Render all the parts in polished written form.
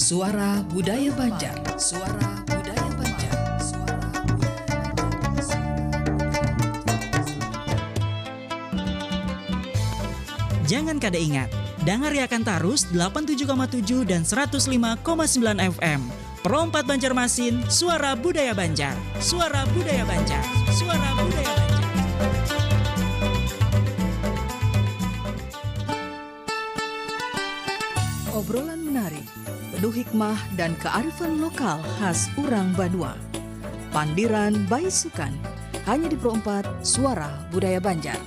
Suara Budaya Banjar. Suara Budaya Banjar. Suara Budaya Banjar. Jangan kada ingat, dengar akan tarus 87,7 dan 105,9 FM. Perompat Banjarmasin, Suara Budaya Banjar. Suara Budaya Banjar. Suara Budaya Banjar. Obrolan menarik, penuh hikmah dan kearifan lokal khas Urang Banua. Pandiran Baisukan, hanya di Perompat Suara Budaya Banjar.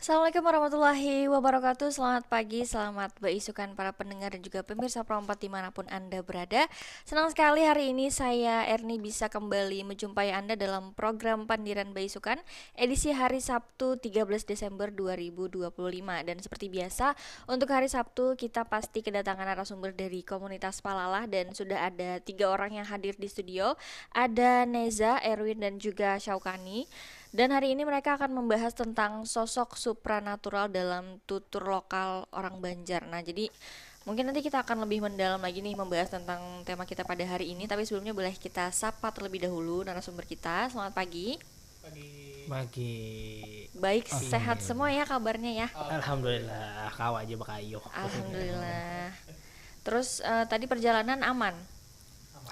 Assalamualaikum warahmatullahi wabarakatuh. Selamat pagi, selamat beisukan para pendengar dan juga pemirsa Perompat dimanapun Anda berada. Senang sekali hari ini saya Erni bisa kembali menjumpai Anda dalam program Pandiran Beisukan edisi hari Sabtu 13 Desember 2025. Dan seperti biasa untuk hari Sabtu kita pasti kedatangan narasumber dari komunitas Palalah. Dan sudah ada 3 orang yang hadir di studio. Ada Neza, Erwin dan juga Syaukani. Dan hari ini mereka akan membahas tentang sosok supranatural dalam tutur lokal orang Banjar. Nah, jadi mungkin nanti kita akan lebih mendalam lagi nih membahas tentang tema kita pada hari ini. Tapi sebelumnya boleh kita sapa terlebih dahulu narasumber kita. Selamat pagi. Pagi. Baik, sehat semua ya kabarnya ya. Alhamdulillah, kau aja bakayo. Alhamdulillah. Terus tadi perjalanan aman?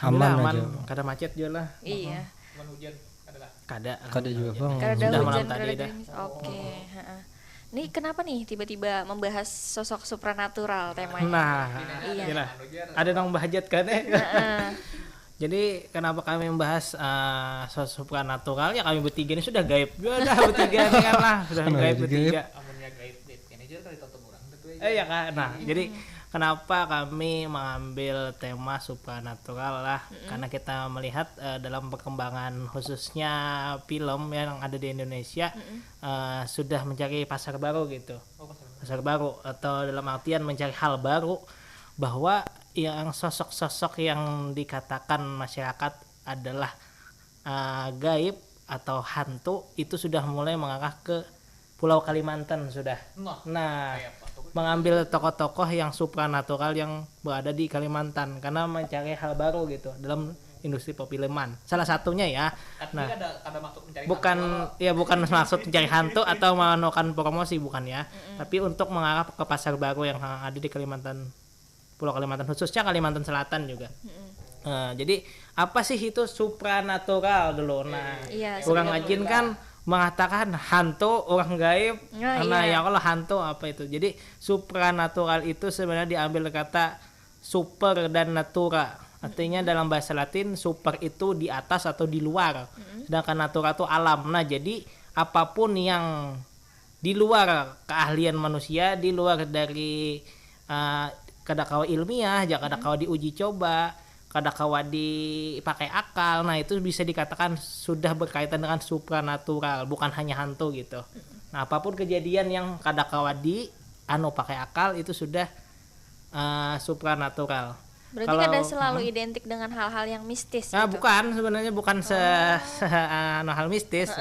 Aman. Kada macet juga lah. Iya. Kada juga bang. Kada Sudah hujan, malam tadi kada dah. gerimis. Oke. Nih kenapa nih tiba-tiba membahas sosok supranatural temanya? Nah, Iya. gila. Ada nang bahajat kan Jadi kenapa kami membahas sosok supranatural ya, kami bertiga ini sudah gaib. Sudah bertiga ini kan lah, sudah gaib bertiga. Ya kan. Nah, jadi kenapa kami mengambil tema supranatural lah? Karena kita melihat dalam perkembangan khususnya film yang ada di Indonesia sudah mencari pasar baru gitu. Pasar baru atau dalam artian mencari hal baru, bahwa yang sosok-sosok yang dikatakan masyarakat adalah gaib atau hantu itu sudah mulai mengarah ke Pulau Kalimantan sudah. Nah, mengambil tokoh-tokoh yang supranatural yang berada di Kalimantan karena mencari hal baru gitu dalam industri perfilman. Salah satunya ya. Nah, bukan maksud mencari hantu atau melakukan promosi, bukan ya. Tapi untuk mengarah ke pasar baru yang ada di Kalimantan, Pulau Kalimantan, khususnya Kalimantan Selatan juga. Jadi apa sih itu supranatural dulu? Nah, orang Ajin kan mengatakan hantu, orang gaib. Nah, ya kalau hantu apa itu? Jadi supranatural itu sebenarnya diambil kata super dan natura. Artinya dalam bahasa Latin super itu di atas atau di luar, sedangkan natura itu alam. Nah, jadi apapun yang di luar keahlian manusia, di luar dari kadakawa ilmiah, kadakawa diuji coba, kadakawa dipakai akal, nah itu bisa dikatakan sudah berkaitan dengan supranatural, bukan hanya hantu gitu. Nah, apapun kejadian yang kadakawa pakai akal itu sudah supranatural. Berarti kada selalu identik dengan hal-hal yang mistis Nah, gitu? bukan, sebenarnya bukan hal mistis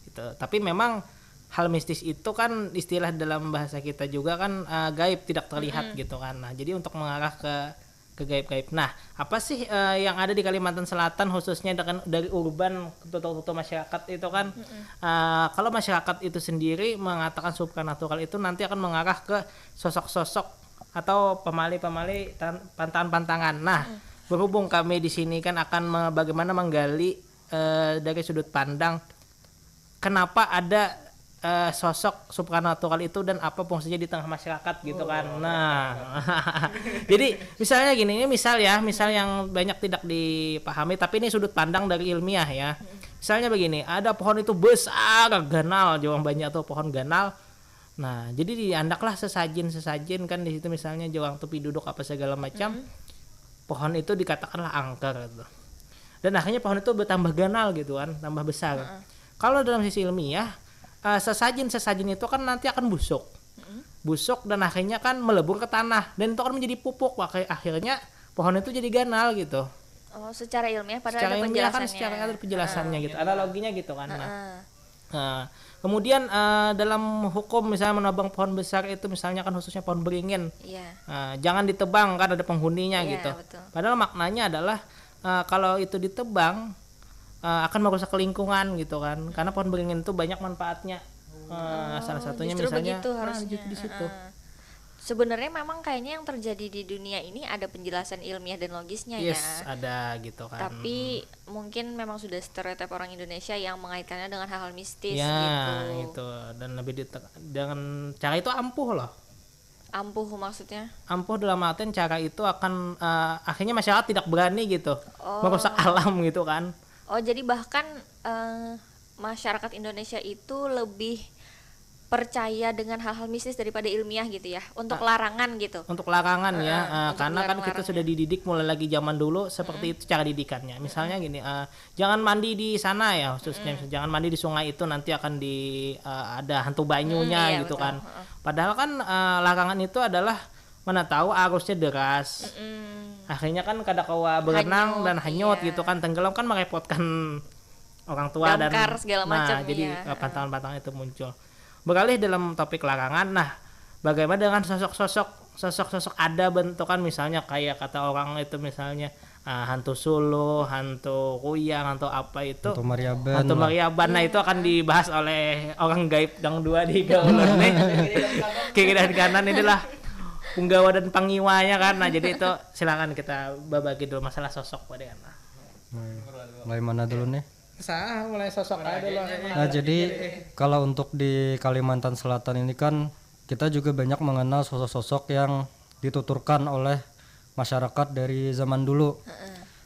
gitu. Tapi memang hal mistis itu kan istilah dalam bahasa kita juga kan gaib, tidak terlihat gitu kan. Nah, jadi untuk mengarah ke gaib-gaib. Nah, apa sih yang ada di Kalimantan Selatan khususnya dari urban ke tutur masyarakat itu kan kalau masyarakat itu sendiri mengatakan supranatural itu nanti akan mengarah ke sosok-sosok atau pemali-pemali pantangan-pantangan. Nah, berhubung kami di sini kan akan bagaimana menggali dari sudut pandang kenapa ada sosok supranatural itu dan apa fungsinya di tengah masyarakat gitu kan. Nah, jadi misalnya gini, ini misal yang banyak tidak dipahami tapi ini sudut pandang dari ilmiah ya. Misalnya begini, ada pohon itu besar, ganal, jauh banyak tuh pohon ganal. Nah, jadi diandaklah sesajen kan di situ, misalnya jawang tepi duduk apa segala macam. Pohon itu dikatakanlah angker gitu. Dan akhirnya pohon itu bertambah ganal gitu kan, tambah besar. Kalau dalam sisi ilmiah sesajen itu kan nanti akan busuk dan akhirnya kan melebur ke tanah dan itu akan menjadi pupuk, akhirnya pohon itu jadi ganal gitu. Oh, secara ilmiah padahal secara ada ilmiah penjelasannya. kan secara ada penjelasannya gitu, analoginya gitu kan. Nah, Kemudian dalam hukum misalnya menebang pohon besar itu misalnya kan khususnya pohon beringin, Iya. jangan ditebang kan ada penghuninya Iya, gitu. betul. Padahal maknanya adalah kalau itu ditebang akan merusak lingkungan gitu kan, karena pohon beringin itu banyak manfaatnya. Salah satunya Justru misalnya begitu harusnya. justru di situ. Sebenarnya memang kayaknya yang terjadi di dunia ini ada penjelasan ilmiah dan logisnya Yes, ya. ada gitu kan. Tapi mungkin memang sudah stereotip orang Indonesia yang mengaitkannya dengan hal-hal mistis ya gitu. gitu, dan lebih dengan cara itu ampuh loh. Ampuh maksudnya? Ampuh dalam artian cara itu akan akhirnya masyarakat tidak berani gitu merusak alam gitu kan. Oh, jadi bahkan masyarakat Indonesia itu lebih percaya dengan hal-hal mistis daripada ilmiah gitu ya, untuk larangan gitu. Untuk larangan ya, untuk karena kan kita larang-larangnya. sudah dididik mulai lagi zaman dulu seperti itu cara didikannya. Misalnya gini, jangan mandi di sana ya khususnya, jangan mandi di sungai itu nanti akan ada hantu banyunya Iya, gitu betul. kan. Padahal kan larangan itu adalah mana tahu arusnya deras. Akhirnya kan kadakawa berenang Hanyut, dan hanyut iya. gitu kan, tenggelam kan merepotkan orang tua Damkar dan segala macam, jadi iya. pantangan-pantangan itu muncul. Beralih dalam topik larangan, nah bagaimana dengan sosok-sosok ada bentukan misalnya kayak kata orang itu misalnya hantu Solo, hantu Kuyang, hantu apa itu, Hantu Mariaban hantu lah. Mariaban. Nah itu akan dibahas oleh orang gaib Gang 2 di Gaulur nih. Kiri dan kanan inilah punggawa dan pangiwanya kan. Nah jadi itu silakan kita bagi dulu masalah sosok pada kan. Mulai mana dulu nih? Mulai sosok aja dulu. Nah, jadi kalau untuk di Kalimantan Selatan ini kan kita juga banyak mengenal sosok-sosok yang dituturkan oleh masyarakat dari zaman dulu.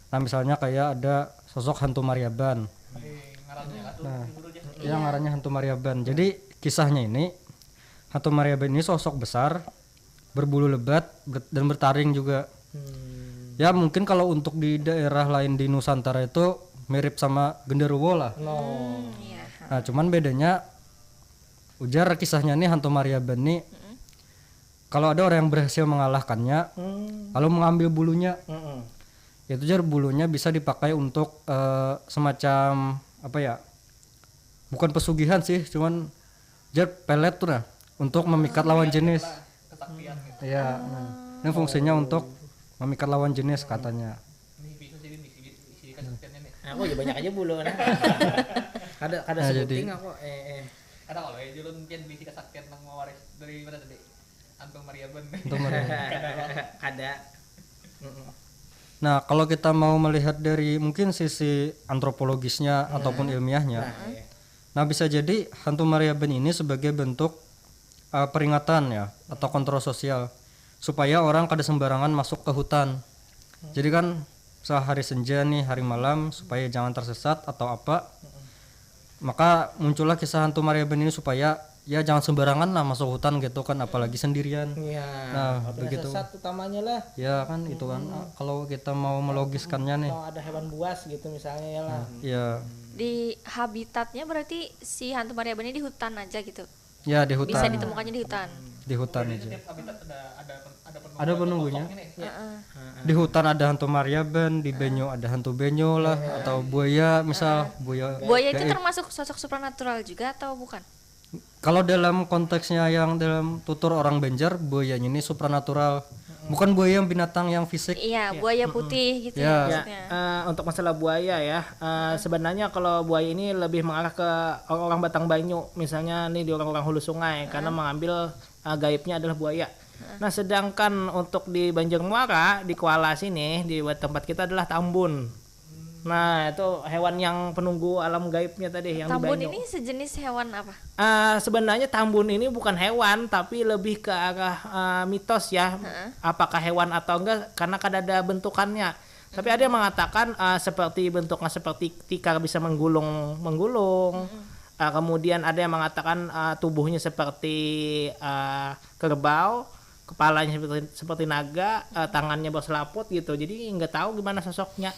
Nah, misalnya kayak ada sosok hantu Mariaban. Nah, yang ngarannya hantu Mariaban. Jadi kisahnya ini hantu Mariaban ini sosok besar, berbulu lebat dan bertaring juga. Ya mungkin kalau untuk di daerah lain di Nusantara itu mirip sama genderuwo lah. Iya. Nah, cuman bedanya ujar kisahnya nih hantu Mariaban nih. Kalau ada orang yang berhasil mengalahkannya, lalu mengambil bulunya, itu jar bulunya bisa dipakai untuk semacam apa ya? Bukan pesugihan sih, cuman jar pelet tuh nah, untuk memikat lawan jenis. Iya, nah, ini fungsinya untuk memikat lawan jenis katanya. Aku juga banyak aja bulu nah. Ada Nah, sebuting jadi- aku Ada kalau ya julun pian bisi kesaktian nang mawaris dari mana tadi? Antung Mariaban. Hantu Mariaban. ada. Nah, kalau kita mau melihat dari mungkin sisi antropologisnya ataupun ilmiahnya, nah bisa jadi hantu Mariaban ini sebagai bentuk peringatan ya atau kontrol sosial supaya orang kada sembarangan masuk ke hutan. Jadi kan sehari senja nih hari malam supaya jangan tersesat atau apa, maka muncullah kisah hantu Mariaban ini supaya ya jangan sembarangan lah masuk hutan gitu kan, apalagi sendirian. Iya. Nah, begitu. Sesat utamanya lah. Ya kan itu kan kalau kita mau melogiskannya nih. Kalau ada hewan buas gitu misalnya ya lah. Ya, Di habitatnya berarti si hantu Mariaban ini di hutan aja gitu. ya di Bisa hutan, ditemukannya di hutan. di hutan aja. Habitat ada Ada penunggunya. ini. Di hutan ada hantu Mariaban, di Benyo ada hantu Benyo lah, atau buaya misal buaya. Buaya itu termasuk sosok supranatural juga atau bukan? Kalau dalam konteksnya yang dalam tutur orang Banjar, buayanya ini supranatural, bukan buaya yang binatang yang fisik. Iya, buaya putih gitu Ya. ya Ya, maksudnya. untuk masalah buaya ya, sebenarnya kalau buaya ini lebih mengarah ke orang-orang Batang Banyu, misalnya nih di orang-orang hulu sungai, karena mengambil gaibnya adalah buaya. Nah, sedangkan untuk di Banjar Muara, di Kuala sini, di tempat kita adalah tambun. Nah, itu hewan yang penunggu alam gaibnya tadi yang Tambun di Banyu. ini sejenis hewan apa? Sebenarnya tambun ini bukan hewan, tapi lebih ke arah mitos ya. Apakah hewan atau enggak? Karena kan ada bentukannya. Tapi ada yang mengatakan seperti bentuknya seperti tikar bisa menggulung. Kemudian ada yang mengatakan tubuhnya seperti kerbau, kepalanya seperti naga, tangannya berselaput gitu. Jadi nggak tahu gimana sosoknya.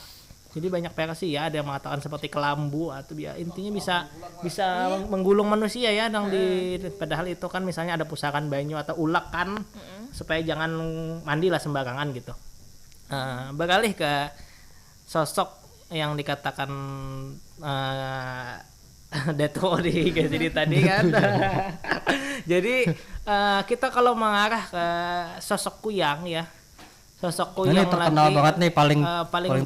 Jadi banyak versi ya, ada yang mengatakan seperti kelambu atau ya intinya bisa menggulung manusia ya, padahal itu kan misalnya ada pusaran banyu atau ulek kan, supaya jangan mandilah sembarangan gitu. Beralih ke sosok yang dikatakan Deto di jadi tadi kan. Jadi kita kalau mengarah ke sosok Kuyang ya, sosok Kuyang Ini terkenal lagi, banget nih, paling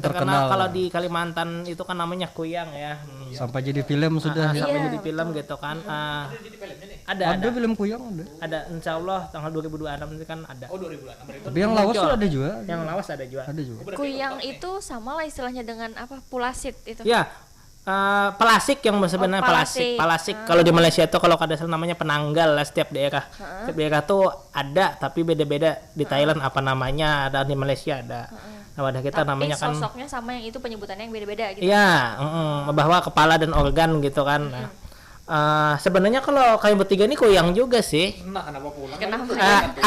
terkenal terkenal. kalau di Kalimantan itu kan namanya Kuyang ya. Sampai jadi film sudah. Sampai Iya, jadi film gitu kan. Ada Film Kuyang ada. ada insya Allah tanggal 2026 nanti kan ada. Oh 2006 itu. Tapi yang lawas Muncul. tuh ada juga. Yang lawas ada juga. Ada juga. Kuyang itu sama lah istilahnya dengan apa? Pulasit itu. Ya, pelasik yang sebenarnya pelasik. pelasik. Kalau di Malaysia itu kalau kada salah namanya penanggal lah setiap daerah. Setiap daerah tuh ada tapi beda-beda. Di Thailand apa namanya, ada di Malaysia ada. Nah, wadah kita Tapi namanya kan. sosoknya sama yang itu penyebutannya yang beda-beda gitu. Iya, bahwa kepala dan organ gitu kan. Nah, sebenarnya kalau kalian bertiga ini Kuyang juga sih. Nah, kenapa pulang? Kenapa?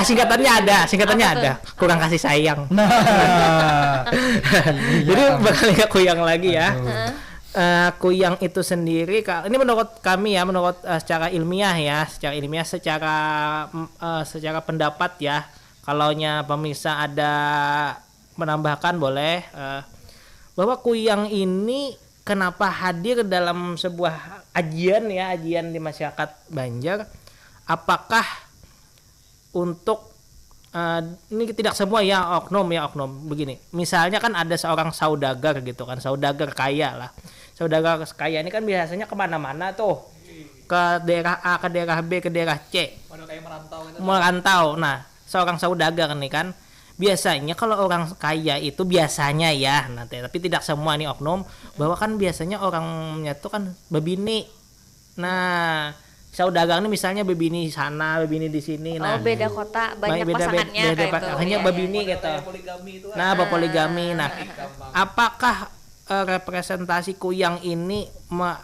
Singkatannya ada, kurang kasih sayang. Nah. Jadi bakal ingat Kuyang lagi ya. Kuyang itu sendiri, ini menurut kami ya, menurut secara ilmiah ya, secara pendapat ya. Kalaunya pemirsa ada menambahkan boleh, bahwa Kuyang ini kenapa hadir dalam sebuah ajian di masyarakat Banjar, apakah untuk ini tidak semua ya oknum begini, misalnya kan ada seorang saudagar gitu kan, saudagar kaya ini kan biasanya kemana-mana tuh, ke daerah A, ke daerah B, ke daerah C, Waduh kayak merantau gitu. nah seorang saudagar nih kan biasanya kalau orang kaya itu biasanya ya nanti, tapi tidak semua nih oknum, bahwa kan biasanya orangnya tuh kan bebini. Nah saudagar ini misalnya bebini sana, bebini di sini. Nah beda kota, banyak pasangannya kayak itu. Hanya Iya, bebini gitu. Poligami itu. Nah berpoligami. Nah apakah representasi Kuyang ini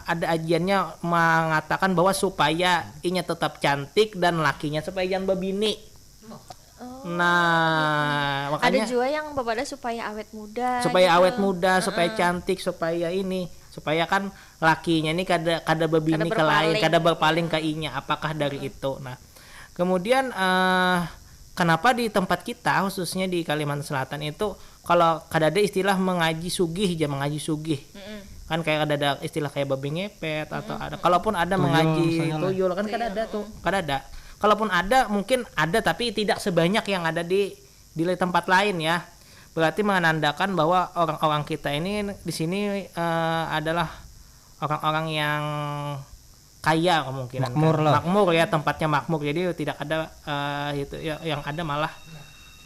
ada ajiannya mengatakan bahwa supaya inya tetap cantik dan lakinya supaya jangan bebini. Nah, makanya ada juga yang berbeda supaya awet muda. supaya gitu. awet muda, supaya cantik, supaya kan lakinya ini kada bebini ke lain, kada berpaling ke inya. Apakah dari itu? Nah, kemudian kenapa di tempat kita khususnya di Kalimantan Selatan itu kalau kada ada istilah mengaji sugih, kan kayak ada istilah kayak babi ngepet atau ada, kalaupun ada Tuyul, mengaji misalnya tuyul kan kada ada tuh, kada ada. Kalaupun ada mungkin ada tapi tidak sebanyak yang ada di tempat lain ya. Berarti menandakan bahwa orang-orang kita ini di sini adalah orang-orang yang kaya kemungkinan, makmur ya, tempatnya makmur, jadi tidak ada itu ya, yang ada malah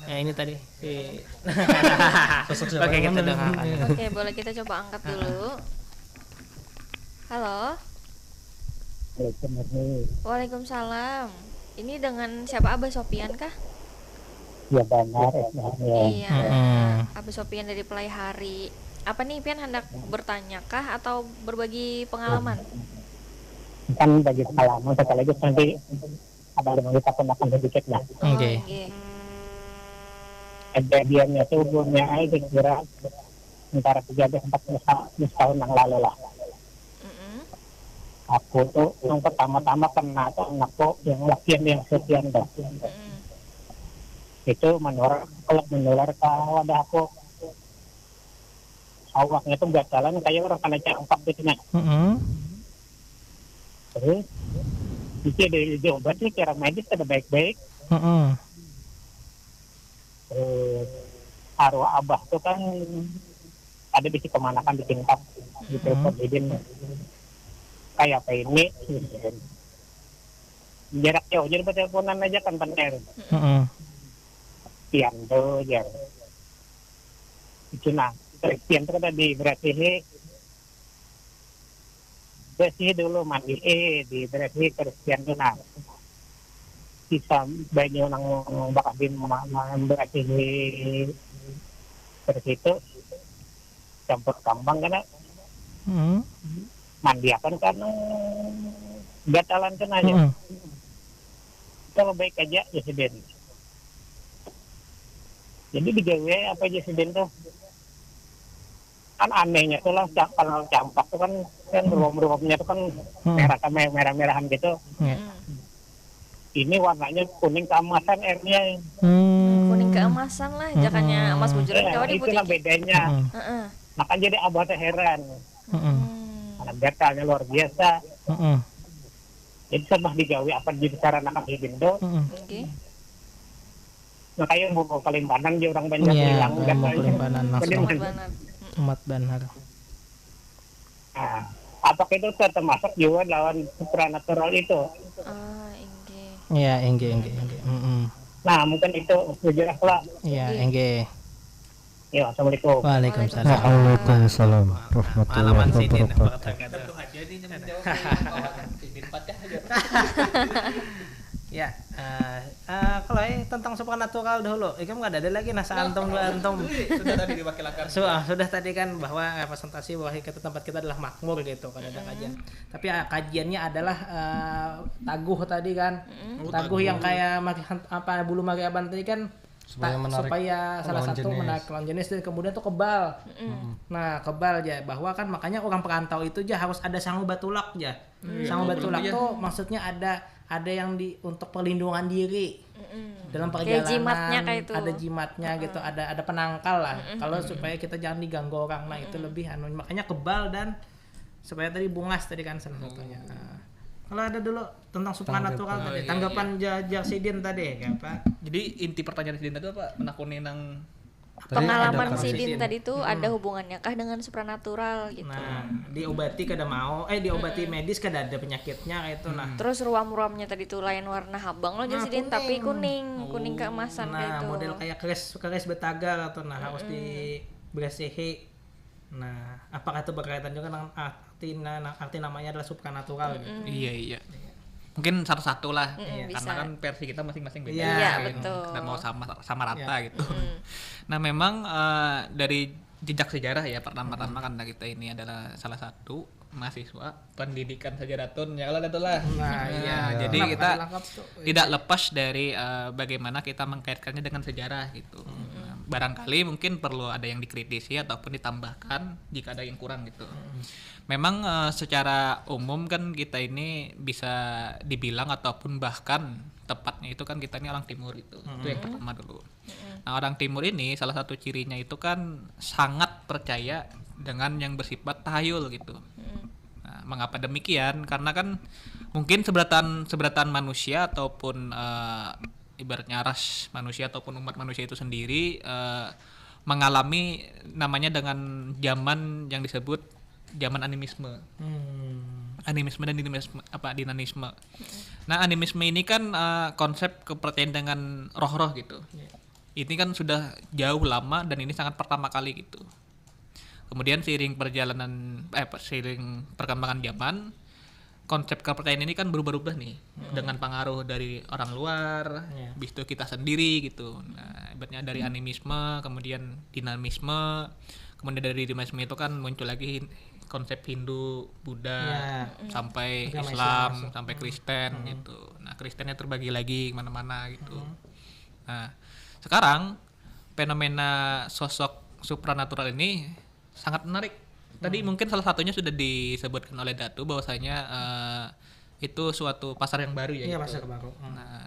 ini tadi Oke, kita dengarkan. Oke, boleh kita coba angkat dulu. Halo. Waalaikumsalam. Ini dengan siapa, Abah Sopian kah? Ya benar. Iya. Abah Sopian dari Pelai Hari. Apa nih Pian hendak bertanya kah atau berbagi pengalaman? Kan bagi pengalaman sekaligus nanti ada yang kita pendapat sedikit lah. Oke. Kejadiannya itu umurnya aja kira antara 13-14 tahun yang lalu lah. Aku tuh yang pertama-tama kena tuh anakku yang laki yang sekian dah. Itu menular ke wadah aku. Awaknya tuh nggak jalan kayak orang kena cangkap gitu nih. Terus itu diobat nih kira medis ada baik-baik. Arwah abah tuh kan ada bisi kemanakan di tingkat gitu jadi kayak apa ini jarak jauh jadi teleponan aja kan penting. Sekian tuh ya itu nah sekian tuh tadi berarti bersih dulu mandi di berarti sekian tuh nah bisa banyak orang bakal berarti terus itu campur kambang kan mandi akan kan gatalan kan aja kalau baik aja Jesiden jadi digawe apa Jesiden tuh kan anehnya tuh lah kalau campak tuh kan beruang-beruangnya tuh kan merah-merahan gitu. Ini warnanya kuning keemasan airnya. Kuning keemasan lah, jakannya emas bujuran kau di itulah butik. bedanya. Maka jadi abah teh heran. betanya luar biasa. Heeh. Jadi sabah digawe apa jadi cara nak Indo. Oke. Nah kayak buku Kalimbanan dia orang banyak Iya, hilang Kalimbanan langsung Benar. umat Banar. Nah, apakah itu termasuk juga lawan supranatural itu? Inggih. Iya, engge. Heeh. Nah mungkin itu jelas lah. Iya, engge. Ya, assalamualaikum. Waalaikumsalam. Waalaikumsalam Pengalaman Sidin Tentu aja nih yang menjawab Sidin patah aja. Ya, kalau tentang supernatural dahulu, itu nggak ada lagi nasa antum dua antum. Sudah tadi diwakilkan. Sudah tadi kan bahwa representasi bahwa kita tempat kita adalah makmur gitu kan ada kajian. Tapi kajiannya adalah taguh tadi kan, taguh yang kayak apa bulu mariaban tadi kan. Supaya salah satu menarik lawan jenis dan kemudian tuh kebal. Nah kebal ya bahwa kan makanya orang perantau itu aja harus ada sangu batulak ya. Sangu batulak tuh maksudnya ada yang untuk perlindungan diri dalam perjalanan. Jimatnya kayak itu. Ada jimatnya gitu, ada penangkal lah. Kalau supaya kita jangan diganggu orang, nah itu lebih makanya kebal dan supaya tadi bungas tadi kan salah satunya. Kalau ada dulu tentang supernatural tadi, tanggapan Sidin tadi kayak apa? Jadi inti pertanyaan Sidin tadi apa? Menakuni nang Pengalaman Sidin tadi tuh ada hubungannya kah dengan supranatural gitu. Nah, diobati kada mau, diobati medis kada ada penyakitnya kayak itu nah. Terus ruam-ruamnya tadi tuh lain warna habang loh jadi Sidin tapi kuning keemasan kayak itu. Nah, model kayak keris betagar atau harus dibersihi. Nah, apakah itu berkaitan juga dengan arti namanya adalah supernatural gitu. Iya. Mungkin satu-satu lah, karena bisa. kan versi kita masing-masing beda. Iya, betul. Dan mau sama rata gitu. Nah, memang dari jejak sejarah ya pertama-tama kan kita ini adalah salah satu mahasiswa pendidikan sejaratun ya kalau itulah. Nah, iya. Jadi kita tidak lepas dari bagaimana kita mengkaitkannya dengan sejarah gitu. Nah, barangkali mungkin perlu ada yang dikritisi ataupun ditambahkan jika ada yang kurang gitu. Memang secara umum kan kita ini bisa dibilang ataupun bahkan tepatnya itu kan kita ini orang timur itu. Itu yang pertama dulu. Nah, orang timur ini salah satu cirinya itu kan sangat percaya dengan yang bersifat tahayul gitu. Nah, mengapa demikian? Karena kan mungkin seberatan manusia ataupun ibaratnya ras manusia ataupun umat manusia itu sendiri mengalami namanya dengan zaman yang disebut zaman animisme. Animisme dan dinamisme. Nah, animisme ini kan konsep kepercayaan dengan roh-roh gitu. Ini kan sudah jauh lama dan ini sangat pertama kali gitu. Kemudian seiring perkembangan zaman, konsep kepercayaan ini kan berubah-ubah nih dengan pengaruh dari orang luar, habis itu kita sendiri gitu. Nah, ibaratnya dari animisme, kemudian dinamisme, kemudian dari dinamisme itu kan muncul lagi konsep Hindu, Buddha, sampai Islam, sampai Kristen gitu. Nah, Kristennya terbagi lagi kemana-mana gitu. Nah, sekarang fenomena sosok supranatural ini sangat menarik. Tadi mungkin salah satunya sudah disebutkan oleh Datu bahwasanya itu suatu pasar yang baru ya. Iya, gitu. pasar baru. Nah,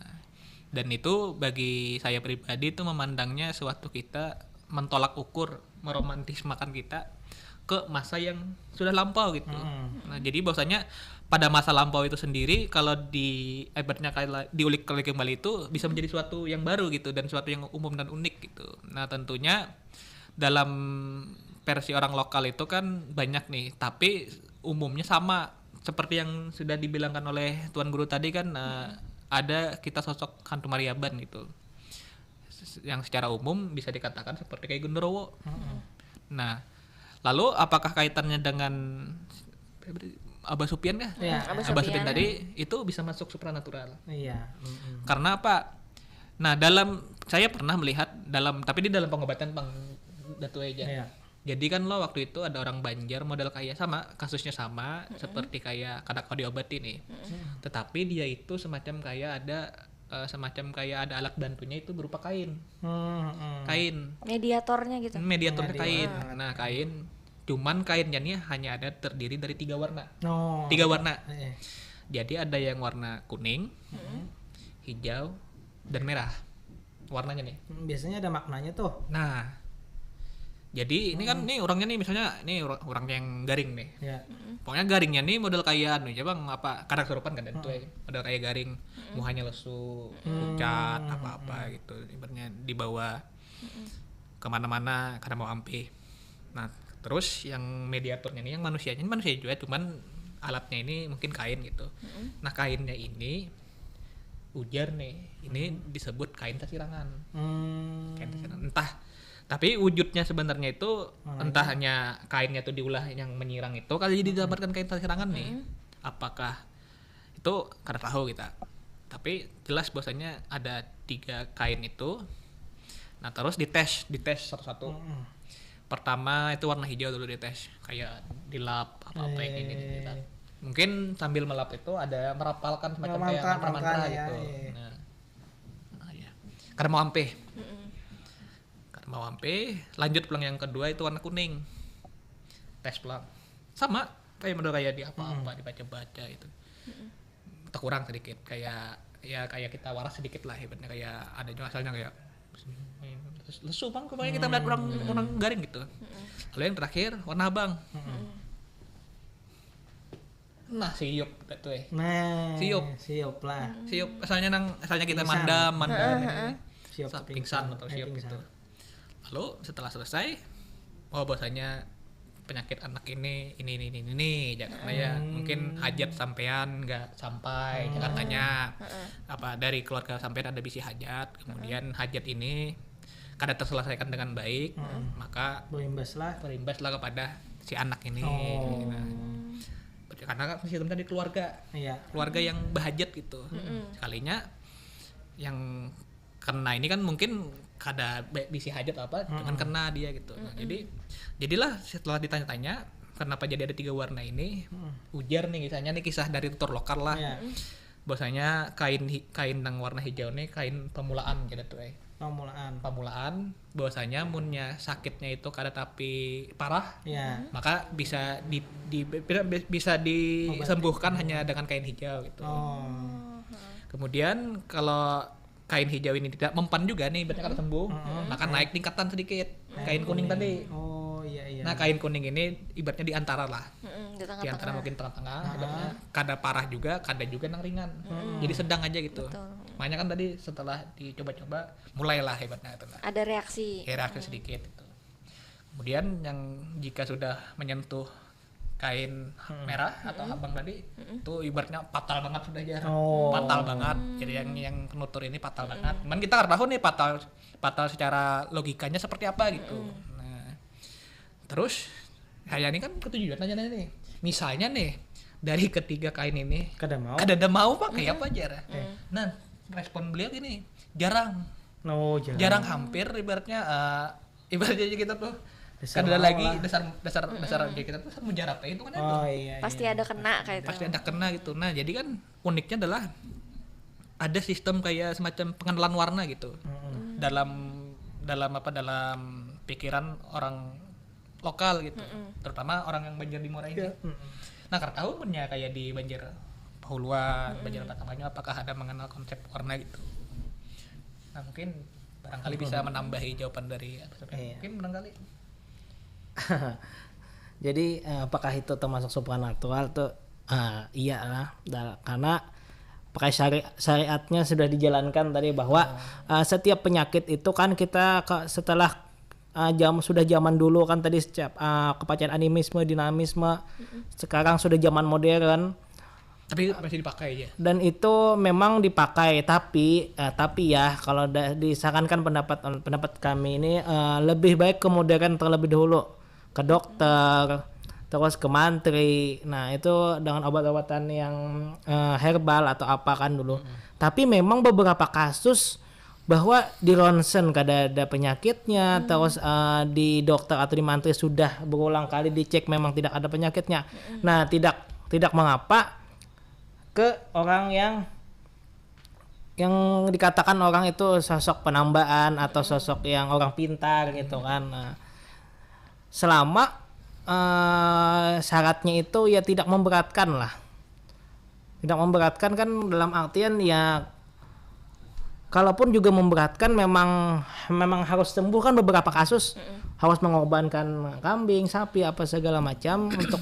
dan itu bagi saya pribadi itu memandangnya suatu kita mentolak ukur, meromantismakan kita ke masa yang sudah lampau gitu. Nah, jadi bahwasanya pada masa lampau itu sendiri kalau ibaratnya diulik kembali itu bisa menjadi suatu yang baru gitu dan suatu yang umum dan unik gitu. Nah, tentunya dalam versi orang lokal itu kan banyak nih, tapi umumnya sama seperti yang sudah dibilangkan oleh Tuan Guru tadi kan ada kita sosok Hantu Mariaban gitu. Yang secara umum bisa dikatakan seperti kayak Genderuwo. Nah, lalu apakah kaitannya dengan Abah Sufyan kah? Ya, Abah Sufyan tadi itu bisa masuk supranatural. Iya. Karena apa? Nah, saya pernah melihat tapi di dalam pengobatan Bang Datu aja. Iya. Jadi kan lo waktu itu ada orang Banjar model kayak kasusnya sama seperti kayak kadang kalau diobati nih. Tetapi dia itu semacam kayak ada alat bantunya itu berupa kain. Kain. Mediatornya gitu. Mediatornya kain. Nah, kain. Cuman kainnya nih hanya ada terdiri dari 3 warna. 3 warna. Jadi ada yang warna kuning, hijau, dan merah. Warnanya nih. Biasanya ada maknanya tuh. Nah, Jadi ini kan nih orangnya nih misalnya ini orang yang garing nih. Ya. Pokoknya garingnya nih model kayak nih, Bang, apa kadang serupan kan itu model kayak garing, mukanya lesu, pucat, apa-apa gitu. Ibaratnya dibawa kemana-mana karena mau ampe. Nah, terus yang mediatornya nih yang manusianya ini manusia juga, cuman alatnya ini mungkin kain gitu. Nah, kainnya ini ujar nih, ini disebut kain tasirangan. Kain tasirangan. Entah, tapi wujudnya sebenarnya itu entah hanya kainnya tuh diulah yang menyirang itu kali jadi didapatkan kain tasirangan nih. Apakah itu karena tahu kita. Tapi jelas bahwasanya ada 3 kain itu. Nah, terus dites satu-satu. Pertama itu warna hijau dulu dites, kayak dilap apa-apa yang ini gitu. Mungkin sambil melap itu ada merapalkan semacam kayak mantra-mantra gitu. Nah, ya. Karena mau ampe. Mau ampe, lanjut pulang yang kedua itu warna kuning. Tes pulang. Sama kayak model kayak di apa-apa dibaca-baca itu. Atau kurang sedikit kayak kita waras sedikit lah hebatnya, kayak ada juga asalnya kayak lesu Bang, kayaknya kita melihat orang garing gitu. Lalu yang terakhir warna abang. Nah, siup gitu Siup lah. Siup asalnya kita mandam Siup pingsan atau siup gitu. Lalu setelah selesai, bahwasanya penyakit anak ini Jakarta ya, mungkin hajat sampean nggak sampai Jakartanya, apa dari keluarga sampean ada bisi hajat, kemudian hajat ini kada terselesaikan dengan baik, maka berimbaslah kepada si anak ini. Nah, karena kan sistem tadi keluarga yang bahajat gitu, sekalinya yang kena ini kan mungkin kada bisi hajat apa, cuman kena dia gitu. Nah, jadilah setelah ditanya-tanya kenapa jadi ada 3 warna ini, ujar nih kisah dari tutor lokal lah. Bahwasanya kain yang warna hijau nih kain pemulaan gitu tuh. Pemulaan bahwasanya munnya sakitnya itu kada tapi parah, maka bisa bisa disembuhkan hanya dengan kain hijau gitu. Kemudian kalau kain hijau ini tidak mempan juga nih, berarti kada sembuh, maka naik tingkatan sedikit kain kuning tadi. Nah, kain kuning ini ibaratnya di antara lah, di antara mungkin tengah-tengah, ibaratnya kada parah juga, kada juga nang ringan, jadi sedang aja gitu. Makanya kan tadi setelah dicoba-coba mulailah hebatnya itu lah. Ada reaksi Sedikit gitu. Kemudian yang jika sudah menyentuh kain merah atau abang tadi, itu ibaratnya fatal banget sudah ya. Fatal banget. Jadi yang penutur ini fatal banget. Cuman kita harus tahu nih fatal secara logikanya seperti apa gitu. Nah, terus kayak ini kan ketujuan aja nih. Misalnya nih dari ketiga kain ini kada mau pakai apa aja. Nah, respon beliau gini, jarang hampir ibaratnya kita tuh kan ada lagi dasar kita tuh mujarab itu kan pasti ada kena kayak itu. Pasti ada kena gitu. Nah, jadi kan uniknya adalah ada sistem kayak semacam pengenalan warna gitu. Dalam pikiran orang lokal gitu. Terutama orang yang Banjar Dimora ini. Nah, karena tahu punya kayak di Banjar Pahuluan, Banjar Batanganyo, apakah ada mengenal konsep warna gitu. Nah, mungkin barangkali bisa menambahi jawaban dari mungkin barangkali. Jadi apakah itu termasuk supranatural tuh? Iya lah, karena pakai syariatnya sudah dijalankan tadi bahwa setiap penyakit itu kan kita setelah sudah zaman dulu kan tadi kepercayaan animisme, dinamisme, sekarang sudah zaman modern. Tapi masih dipakai aja. Dan itu memang dipakai, tapi ya kalau disarankan pendapat kami ini lebih baik ke modern terlebih dahulu, ke dokter, terus ke mantri. Nah, itu dengan obat-obatan yang herbal atau apa kan dulu. Tapi memang beberapa kasus bahwa di ronsen kada ada penyakitnya, terus di dokter atau di mantri sudah berulang kali dicek memang tidak ada penyakitnya. Nah, tidak mengapa ke orang yang dikatakan orang itu sosok penambaan atau sosok yang orang pintar gitu kan. Nah, selama syaratnya itu ya tidak memberatkan lah. Tidak memberatkan kan dalam artian ya kalaupun juga memberatkan, memang harus sembuh kan beberapa kasus harus mengorbankan kambing, sapi, apa segala macam untuk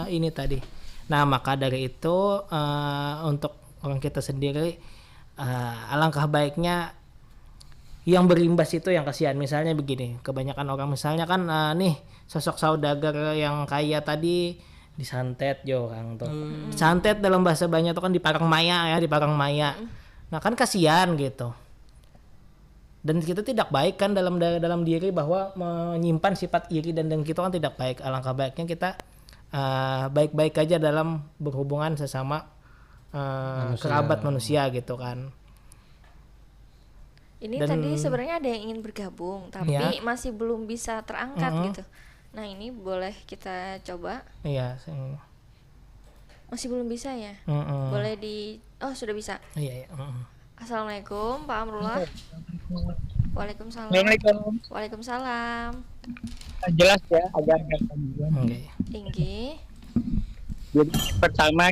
ini tadi. Nah maka dari itu untuk orang kita sendiri alangkah baiknya yang berimbas itu yang kasihan. Misalnya begini, kebanyakan orang misalnya kan nih sosok saudagar yang kaya tadi disantet jo orang tuh. Disantet dalam bahasa banyak tuh kan diparang maya ya, diparang maya. Nah kan kasihan gitu. Dan kita tidak baik kan dalam diri bahwa menyimpan sifat iri dan dengki itu kan tidak baik. Alangkah baiknya kita baik-baik aja dalam berhubungan sesama kerabat manusia gitu kan. Ini Dan- tadi sebenarnya ada yang ingin bergabung tapi Iya. masih belum bisa terangkat gitu. Nah ini boleh kita coba. Iya. Masih belum bisa ya? Boleh oh sudah bisa. Iya. Assalamualaikum Pak Amrullah. Waalaikumsalam. Assalamualaikum. Waalaikumsalam. Jelas ya, agak-agak gangguan. Oke. Tinggi. Jadi pertama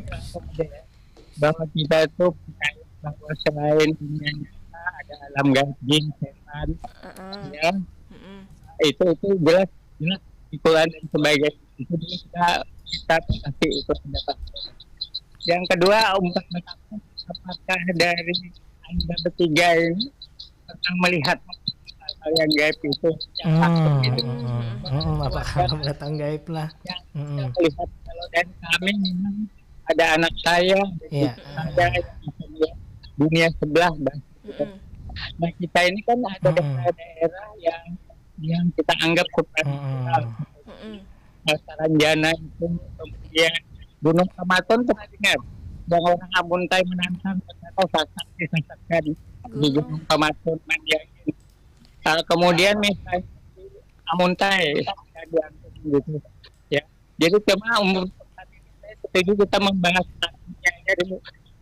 bahwa kita itu percaya bahwa selain dunia nyata ada alam gaib, jin, setan, ya itu jelas di Quran dan sebagainya. Itu kita pasti itu pendapat. Yang kedua, apakah dari Anda bertiga ini pernah melihat hal yang gaib itu yang langsung gitu? Apakah datang gaib lah. Yang melihat kalau dari kami memang ada anak saya, Iya. ada dunia sebelah, Bang. Nah kita ini kan ada daerah yang kita anggap supernatural. Saranjana itu, kemudian Gunung Pamaton pernah dengar yang orang Amuntai menantang ternyata sasak disasarkan di Gunung Pamaton Mandiangin. Kemudian misalnya di Amuntai gitu ya. Jadi cuma umur saat ini saya setuju kita membahas dari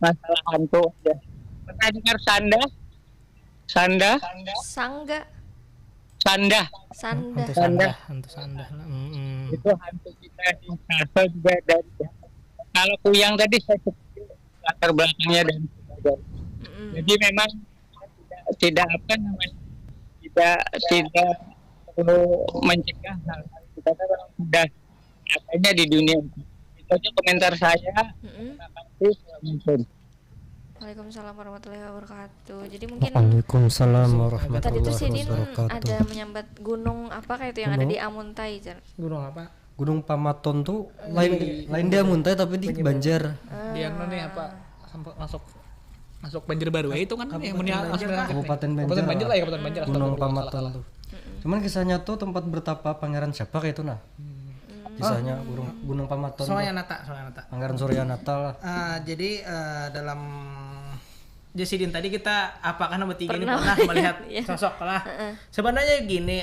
masalah hantu aja. Pernah dengar Sanda? Sangga, Sanda Hantu sandah. itu hantu kita di Kasa juga, dan kalau Kuyang tadi saya setuju latar belakangnya dan sebagainya. Jadi memang tidak apa namanya tidak perlu mencegah hal-hal kita kan sudah adanya di dunia. Itu aja komentar saya. Terima kasih. Assalamualaikum. Waalaikumsalam warahmatullahi wabarakatuh. Jadi mungkin Waalaikumsalam tadi warahmatullahi tuh Sidin wabarakatuh. ada menyambat gunung apa kayak itu yang ada di Amuntai. Gunung apa? Gunung Pamaton tuh lain dia Muntai tapi di Banjar. Dia nih apa sampai masuk Banjar baru ya itu kan yang Kabupaten Kabupaten Banjar lah ya, Kabupaten Banjar. Gunung Astagfirullah, Pamaton salah. tuh. Cuman kisahnya tuh tempat bertapa Pangeran siapa kayak itu nah. Kisahnya Gunung Pamaton. Soalnya Nata. Pangeran Suryanata lah. Jadi dalam Jasidin tadi kita apakah nomor 3 ini Pernah. pernah melihat Iya. sosok lah. Sebenarnya gini,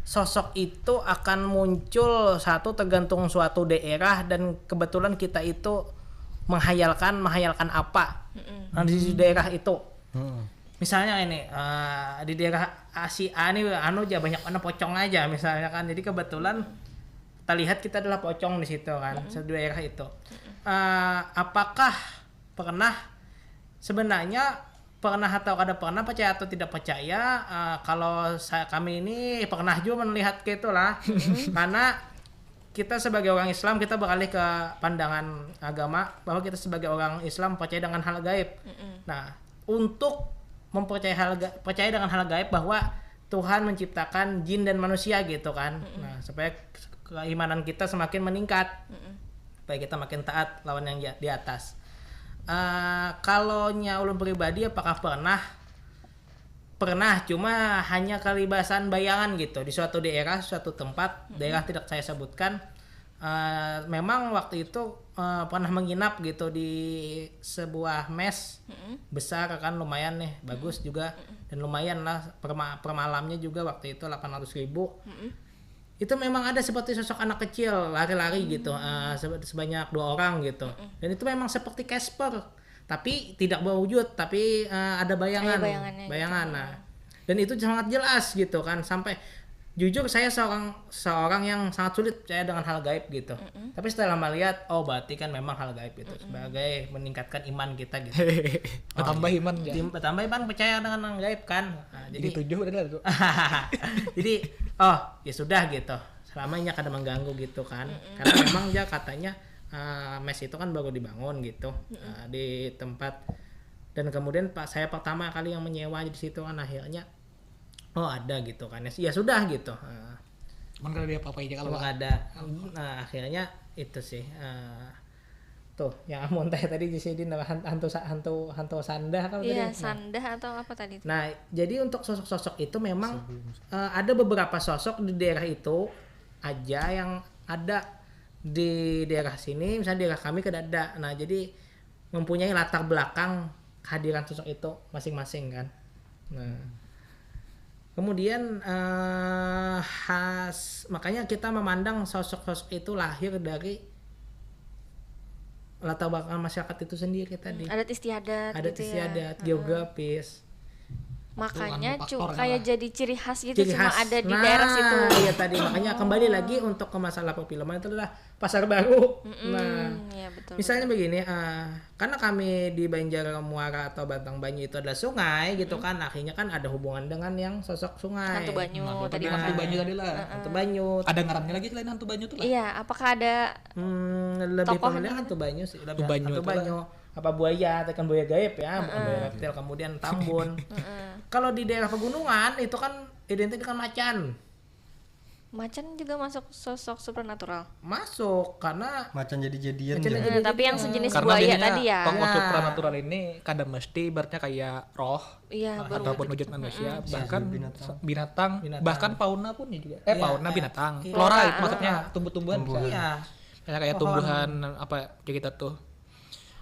sosok itu akan muncul satu tergantung suatu daerah dan kebetulan kita itu menghayalkan apa di daerah itu. Misalnya ini di daerah Asia ini aja banyak pocong aja misalnya kan. Jadi kebetulan kita lihat kita adalah pocong di situ kan, satu daerah itu. Apakah pernah sebenarnya atau kada pernah percaya atau tidak percaya, kalau kami ini pernah juga melihat kayak itulah. Karena kita sebagai orang Islam kita beralih ke pandangan agama bahwa kita sebagai orang Islam percaya dengan hal gaib. Nah, untuk percaya dengan hal gaib bahwa Tuhan menciptakan jin dan manusia gitu kan. Nah, supaya keimanan kita semakin meningkat. Supaya kita makin taat lawan yang di atas. Kalau ulun pribadi apakah pernah cuma hanya kelibasan bayangan gitu di suatu daerah, suatu tempat, daerah tidak saya sebutkan. Memang waktu itu pernah menginap gitu di sebuah mes besar kan, lumayan nih, bagus juga dan lumayan lah per malamnya juga waktu itu 800.000. Itu memang ada seperti sosok anak kecil lari-lari gitu, sebanyak 2 orang gitu. Dan itu memang seperti Casper, tapi tidak berwujud, tapi ada bayangan. Bayangan. Nah, dan itu sangat jelas gitu kan, sampai jujur saya seorang yang sangat sulit percaya dengan hal gaib gitu. Tapi setelah melihat, oh berarti kan memang hal gaib itu sebagai meningkatkan iman kita gitu. Tambah iman ya. Tambah iman percaya dengan hal gaib kan. Nah, jadi 7 benar tuh. jadi oh ya sudah gitu. Selama ini kada mengganggu gitu kan. Karena memang dia katanya mes itu kan baru dibangun gitu di tempat, dan kemudian saya pertama kali yang menyewa di situ kan akhirnya oh ada gitu kan ya sudah gitu. Cuman kalau dia apa-apa aja kalau ada. Nah akhirnya itu sih tuh yang Amon tadi di sini hantu sandah kan Iya, tadi. sandah atau apa tadi? Nah jadi untuk sosok-sosok itu memang ada beberapa sosok di daerah itu aja yang ada di daerah sini, misalnya daerah kami kada ada. Nah jadi mempunyai latar belakang kehadiran sosok itu masing-masing kan. Nah kemudian makanya kita memandang sosok-sosok itu lahir dari latar belakang masyarakat itu sendiri tadi. Adat istiadat Adat gitu istiadat, ya. geografis. Makanya faktornya kayak lah. jadi ciri khas gitu, Ciri cuma khas. ada di daerah situ. Iya tadi makanya kembali lagi untuk ke masalah perfilman itu adalah pasar baru. Nah, Iya betul. misalnya begini, karena kami di Banjar Muara atau Bantang Banyu itu adalah sungai gitu kan, akhirnya kan ada hubungan dengan yang sosok sungai. Hantu Banyu tadi hantu makanya. banyu tadi lah. Hantu Banyu. Ada ngarannya lagi selain hantu banyu tuh lah. Iya, apakah ada Lebih Tokohnya familiar hantu Banyu sih, lebih Hantu Banyu hantu itu Banyu. Apa buaya, tekan buaya gaib ya, bukan buaya reptil, kemudian tambun. Kalau di daerah pegunungan itu kan identik dengan macan. macan juga masuk sosok supernatural? Masuk karena Macan jadi-jadian Macan ya. jadi- Tapi yang sejenis Karena buaya biasanya tadi ya. tokoh Ya. supranatural ini kadang mesti ibaratnya kayak roh Iya, ataupun wujud manusia, bahkan binatang. binatang, Fauna bahkan fauna pun ya juga. Iya, Fauna iya. binatang. Iya. Flora Flora, itu maksudnya tumbuh-tumbuhan. iya. Kayak Pohon. tumbuhan apa ya kita tuh.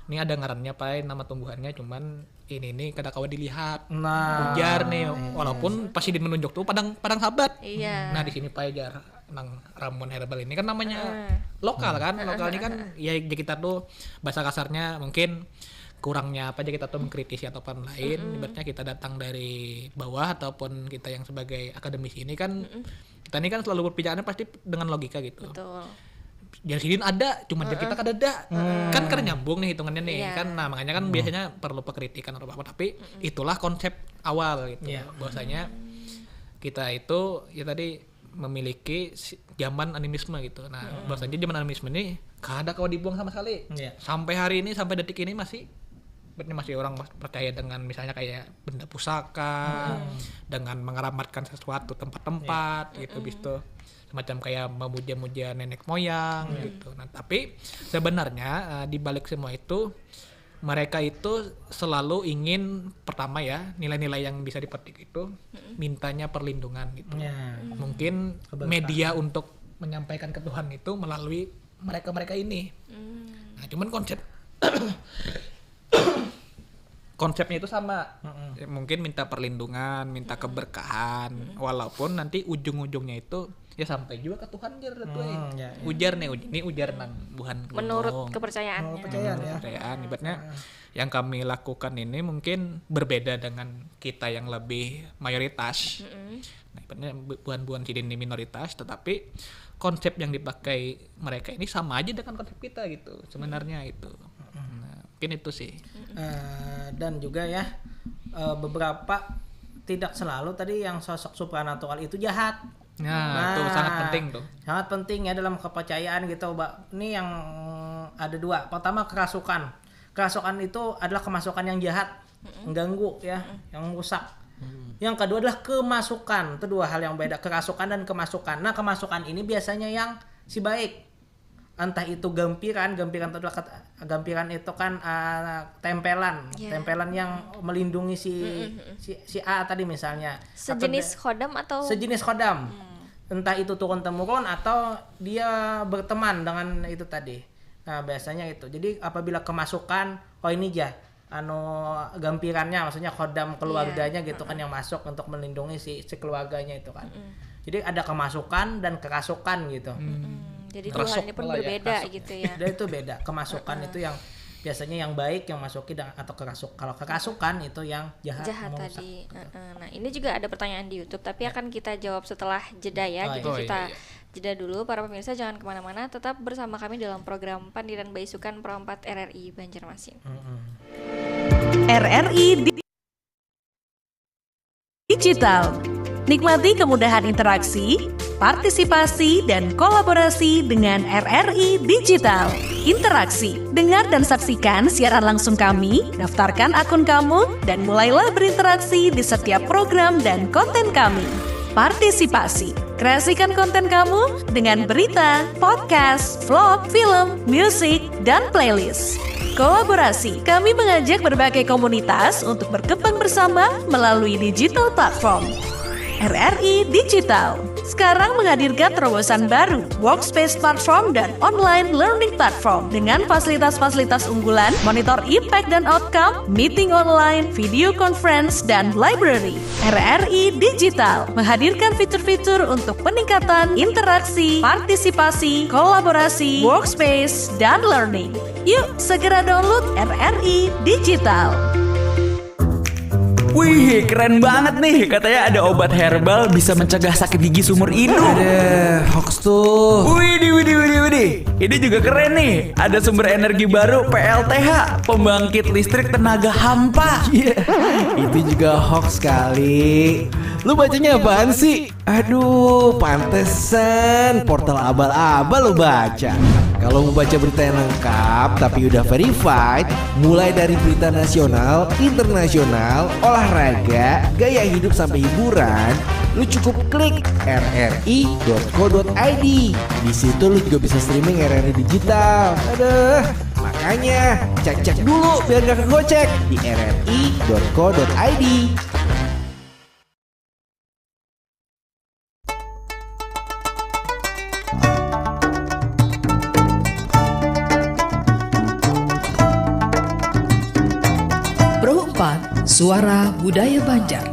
Ini ada ngarannya Pak, nama tumbuhannya cuman ini kada kawa dilihat. Nah, Ujar nih, walaupun pasti di menunjuk tuh padang sahabat. Iya. Nah di sini Pak jar nang ramuan herbal ini kan namanya lokal kan, lokal ini kan ya kita tuh bahasa kasarnya mungkin kurangnya apa aja kita tuh mengkritisi ataupun lain, ibaratnya kita datang dari bawah ataupun kita yang sebagai akademisi ini kan kita ini kan selalu berbicaranya pasti dengan logika gitu. Betul. Jadi sini ada, cuma kita kada ada. Kan karena nyambung nih hitungannya nih Iya. kan. Nah, makanya kan biasanya perlu pekritikan atau apa, tapi itulah konsep awal gitu. Iya. Bahwasanya kita itu ya tadi memiliki zaman animisme gitu. Nah, bahwasanya zaman animisme ini kada kau dibuang sama sekali. Iya. Sampai hari ini, sampai detik ini masih orang percaya dengan misalnya kayak benda pusaka, dengan mengeramatkan sesuatu tempat-tempat gitu, gitu. Semacam kayak memuja-muja nenek moyang gitu. Nah, tapi sebenarnya di balik semua itu mereka itu selalu ingin pertama ya nilai-nilai yang bisa dipetik itu mintanya perlindungan gitu. Ya. Mungkin media untuk menyampaikan ke Tuhan itu melalui mereka-mereka ini. Nah, cuman konsepnya itu sama. Ya, mungkin minta perlindungan, minta keberkahan, walaupun nanti ujung-ujungnya itu ya sampai juga ke Tuhan jar tuh. Ya, ya. Ujar nih, ini ujar nang buhan Menurut gunung. kepercayaannya. Kepercayaan ya. Kepercayaan ibaratnya yang kami lakukan ini mungkin berbeda dengan kita yang lebih mayoritas. Nah, ibaratnya buhan-buhan sidin ini minoritas, tetapi konsep yang dipakai mereka ini sama aja dengan konsep kita gitu sebenarnya itu. Nah, mungkin itu sih. Dan juga ya beberapa, tidak selalu tadi yang sosok supranatural itu jahat. Nah, itu sangat penting tuh. Sangat penting ya dalam kepercayaan gitu, Mbak. Ini yang ada dua. Pertama kerasukan. Kerasukan itu adalah kemasukan yang jahat, mengganggu ya, yang merusak. Yang kedua adalah kemasukan. Itu dua hal yang beda, kerasukan dan kemasukan. Nah, kemasukan ini biasanya yang si baik. Entah itu gampiran itu adalah gampiran itu kan tempelan, tempelan yang melindungi si A tadi misalnya. Sejenis khodam atau Sejenis khodam. Entah itu turun temurun atau dia berteman dengan itu tadi. Nah, biasanya itu. Jadi apabila kemasukan, oh ini gampirannya, maksudnya khodam keluarganya gitu kan yang masuk untuk melindungi si keluarganya itu kan. Jadi ada kemasukan dan kerasukan gitu. jadi Kerasuk Tuhan ini pun malah ya, berbeda kerasuk. gitu ya. Dan itu beda. Kemasukan itu yang biasanya yang baik yang masuki atau kalau kerasukan itu yang jahat merusak. Tadi. Nah, ini juga ada pertanyaan di YouTube, tapi akan kita jawab setelah jeda ya. Jadi kita jeda dulu, para pemirsa jangan kemana-mana, tetap bersama kami dalam program Pandiran Baisukan Pro 4 RRI Banjarmasin. RRI Digital. Nikmati kemudahan interaksi, partisipasi, dan kolaborasi dengan RRI Digital. Interaksi, dengar dan saksikan siaran langsung kami, daftarkan akun kamu, dan mulailah berinteraksi di setiap program dan konten kami. Partisipasi, kreasikan konten kamu dengan berita, podcast, vlog, film, musik, dan playlist. Kolaborasi, kami mengajak berbagai komunitas untuk berkembang bersama melalui digital platform. RRI Digital sekarang menghadirkan terobosan baru, workspace platform dan online learning platform dengan fasilitas-fasilitas unggulan, monitor impact dan outcome, meeting online, video conference, dan library. RRI Digital menghadirkan fitur-fitur untuk peningkatan interaksi, partisipasi, kolaborasi, workspace, dan learning. Yuk, segera download RRI Digital. Wih, keren banget nih. Katanya ada obat herbal bisa mencegah sakit gigi seumur hidup. Ada hoax tuh. Widih. Ini juga keren nih. Ada sumber energi baru PLTH, pembangkit listrik tenaga hampa. Itu juga hoax kali. Lu bacanya apaan sih? Aduh, pantesan portal abal-abal lu baca. Kalau mau baca berita yang lengkap tapi udah verified, mulai dari berita nasional, internasional, olahraga, gaya hidup sampai hiburan, lu cukup klik rri.co.id. Di situ lu juga bisa streaming RRI Digital. Aduh, makanya cek dulu biar gak kegocek di rri.co.id. Pro 4 Suara Budaya Banjar.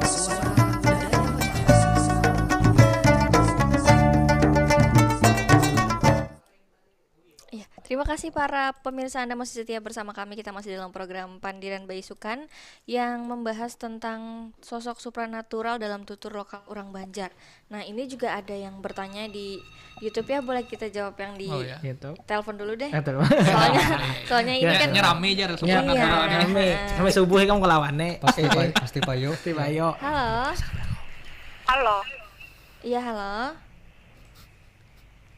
Terima kasih para pemirsa, Anda masih setia bersama kami. Kita masih dalam program Pandiran Baisukan yang membahas tentang sosok supranatural dalam tutur lokal orang Banjar. Nah, ini juga ada yang bertanya di YouTube ya, boleh kita jawab yang di telepon dulu deh. Soalnya ini kan rame aja supranatural. Sampai subuh kamu kelawannya. Pasti payo. Halo. Iya, halo.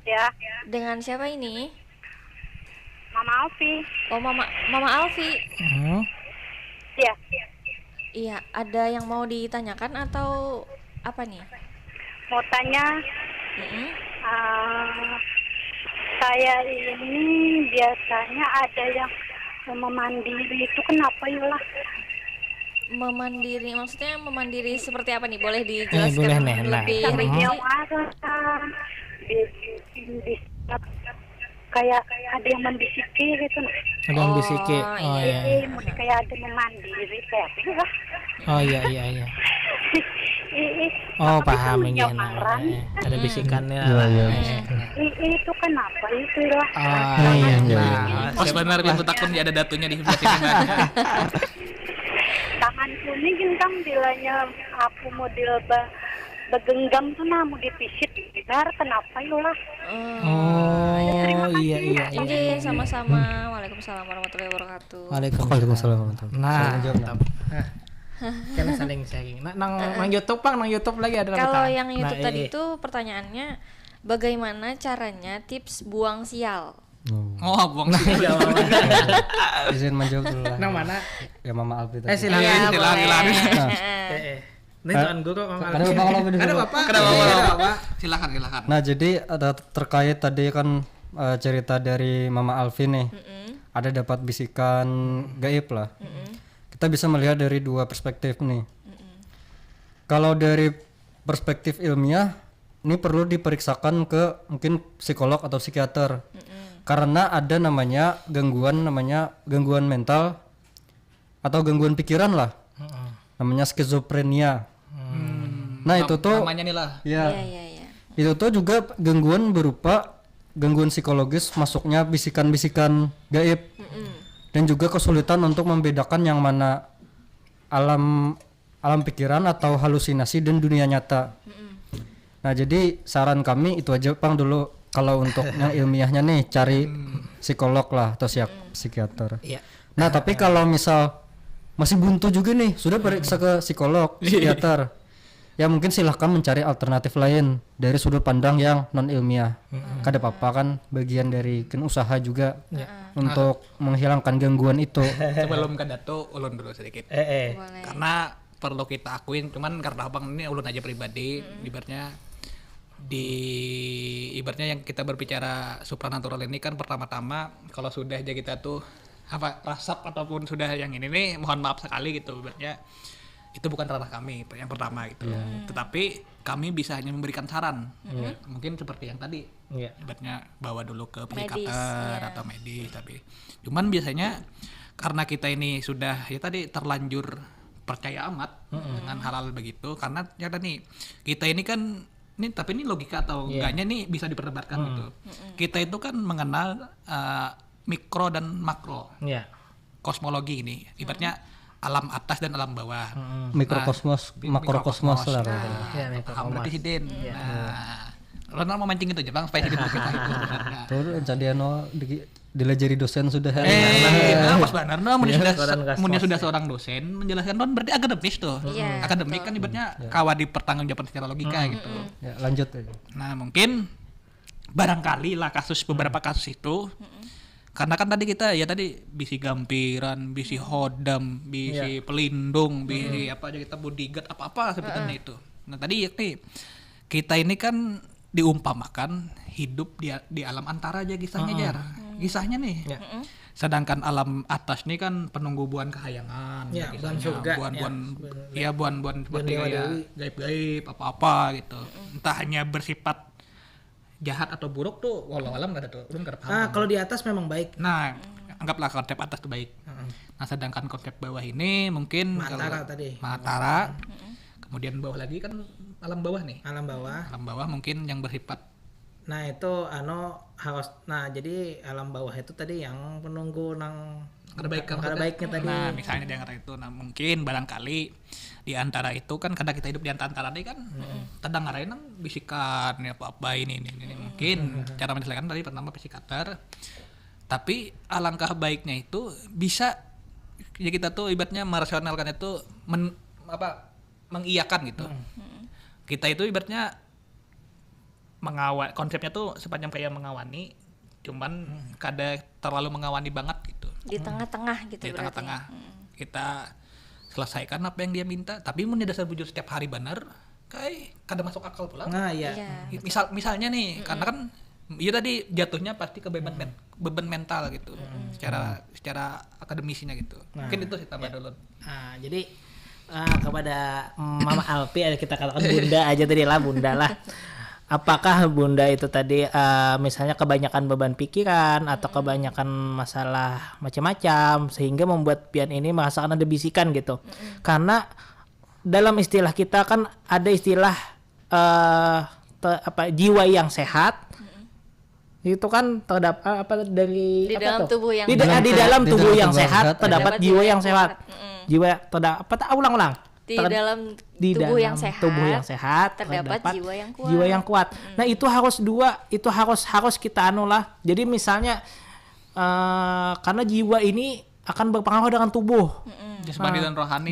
Ya. Dengan siapa ini? Mama Alfi. Oh, Mama Alfi. Iya. Iya, ada yang mau ditanyakan atau apa nih? Mau tanya. Saya ini biasanya ada yang memandiri itu kenapa ya lah? Memandiri, maksudnya memandiri seperti apa nih? Boleh dijelaskan boleh nih, lebih rinci? Kayak ada yang membisiki gitu. Ada yang bisiki. Oh iya. Kayak ada memandiri kayak gitu lah. Oh iya. Oh paham ini. Ada bisikannya. Itu kenapa itu lah? Iya. Oh sebenarnya takut ada datunya di sebelah sini. Tangan kuning kan bilanya aku model begenggam tuh mau dipisit benar kenapa yolah? Iya. Oke, sama-sama. Waalaikumsalam warahmatullahi wabarakatuh. Waalaikumsalam warahmatullahi wabarakatuh. Kan saling sharing. Nang YouTube nang YouTube lagi ada. Kalau yang YouTube tadi itu pertanyaannya bagaimana caranya tips buang sial? Buang sial. Izin menjawab dulu lah. Nang mana? Ya Mama Alfi tadi. Silakan. Ini tuan guru Mama Ada Bapak. Ada Bapak. Silakan. Nah, jadi ada terkait tadi kan cerita dari Mama Alfi nih. Ada dapat bisikan gaib lah. Kita bisa melihat dari dua perspektif nih. Kalau dari perspektif ilmiah, ini perlu diperiksakan ke mungkin psikolog atau psikiater. Karena ada namanya gangguan mental atau gangguan pikiran lah. Namanya skizofrenia. Nah, itu tuh namanya nih lah. Iya. Itu tuh juga gangguan berupa gangguan psikologis, masuknya bisikan-bisikan gaib. dan juga kesulitan untuk membedakan yang mana alam pikiran atau halusinasi dan dunia nyata. Nah, jadi saran kami itu aja Pang dulu. Kalau untuk yang ilmiahnya nih cari psikolog lah atau psikiater. Iya. Nah, tapi kalau misal masih buntu juga nih, sudah periksa ke psikolog, psikiater. Ya mungkin silahkan mencari alternatif lain dari sudut pandang yang non ilmiah. Kada apa-apa kan, bagian dari usaha juga untuk menghilangkan gangguan itu. Sebelum ke Dato, ulun dulu sedikit. Karena perlu kita akuin, cuman karena abang ini ulun aja pribadi, ibaratnya yang kita berbicara supranatural ini kan pertama-tama kalau sudah aja kita tuh rasap ataupun sudah yang ini nih, mohon maaf sekali gitu, ibaratnya itu bukan ranah kami yang pertama gitu. Tetapi kami bisa hanya memberikan saran. Mungkin seperti yang tadi, ibaratnya bawa dulu ke psikiater atau medis. Tapi cuman biasanya karena kita ini sudah ya tadi terlanjur percaya amat dengan hal-hal begitu, karena ya nih kita ini kan tapi ini logika atau enggaknya nih bisa diperdebatkan gitu. Kita itu kan mengenal mikro dan makro. Kosmologi ini ibaratnya alam atas dan alam bawah. Mikrokosmos, makrokosmos lah. Paham berarti Sidin. Ronald mau mancing itu aja Bang, supaya Sidin kita itu sebenarnya. Tuh Cadiano dilajari dosen sudah. Pas benar mun sudah seorang dosen menjelaskan berarti akademis tuh. Akademik kan ibaratnya kawa dipertanggungjawabkan secara logika gitu. Ya, lanjut aja. Nah, mungkin barangkali lah beberapa kasus itu karena kan tadi kita ya tadi bisi gampiran, bisi hodam, bisi pelindung, bisi apa aja kita bodyguard apa-apa sebutannya itu. Nah tadi ya kita ini kan diumpamakan hidup di alam antara aja kisahnya Jar. Kisahnya nih. Sedangkan alam atas nih kan penunggu buan kehayangan, buan seperti kayak gaib-gaib apa-apa gitu. Entah hanya bersifat jahat atau buruk tuh walau alam nggak ada tuh, belum paham. Kalau di atas memang baik. Nah, anggaplah konsep atas tuh baik. Nah, sedangkan konsep bawah ini mungkin Mahatara. Kemudian bawah lagi kan alam bawah nih. Alam bawah mungkin yang bersifat. Nah, itu harus. Nah, jadi alam bawah itu tadi yang penunggu ada baiknya tadi. Nah, misalnya di antara itu, nah mungkin barangkali di antara itu kan karena kita hidup di antara ini kan tadang ngarain bisikan ya apa ini mungkin cara menyelesaikan tadi pertama psikater. Tapi alangkah baiknya itu bisa ya kita tuh ibaratnya merasionalkan itu mengiyakan gitu. Kita itu ibaratnya konsepnya tuh sepanjang kayak mengawani, cuman kada terlalu mengawani banget gitu. Di tengah-tengah gitu. Di tengah-tengah. Kita selesaikan apa yang dia minta, tapi mun dasar bujur setiap hari benar, kayak kada masuk akal pula. Nah, iya. Misalnya nih, karena kan iya tadi jatuhnya pasti ke beban mental gitu. Secara akademisinya gitu. Mungkin itu sih tambah dulu. Nah, jadi kepada Mama Alpi ada kita katakan Bunda aja tadi lah, Bunda lah. Apakah Bunda itu tadi misalnya kebanyakan beban pikiran atau kebanyakan masalah macam-macam sehingga membuat pian ini merasakan ada bisikan gitu. Karena dalam istilah kita kan ada istilah jiwa yang sehat. Itu kan terdapat di dalam tubuh yang di dalam tubuh yang sehat terdapat jiwa yang sehat. Jiwa terdapat ulang-ulang. Di dalam tubuh yang sehat terdapat jiwa yang kuat. Nah, itu harus harus kita lah. Jadi misalnya karena jiwa ini akan berpengaruh dengan tubuh. Jasmani dan rohani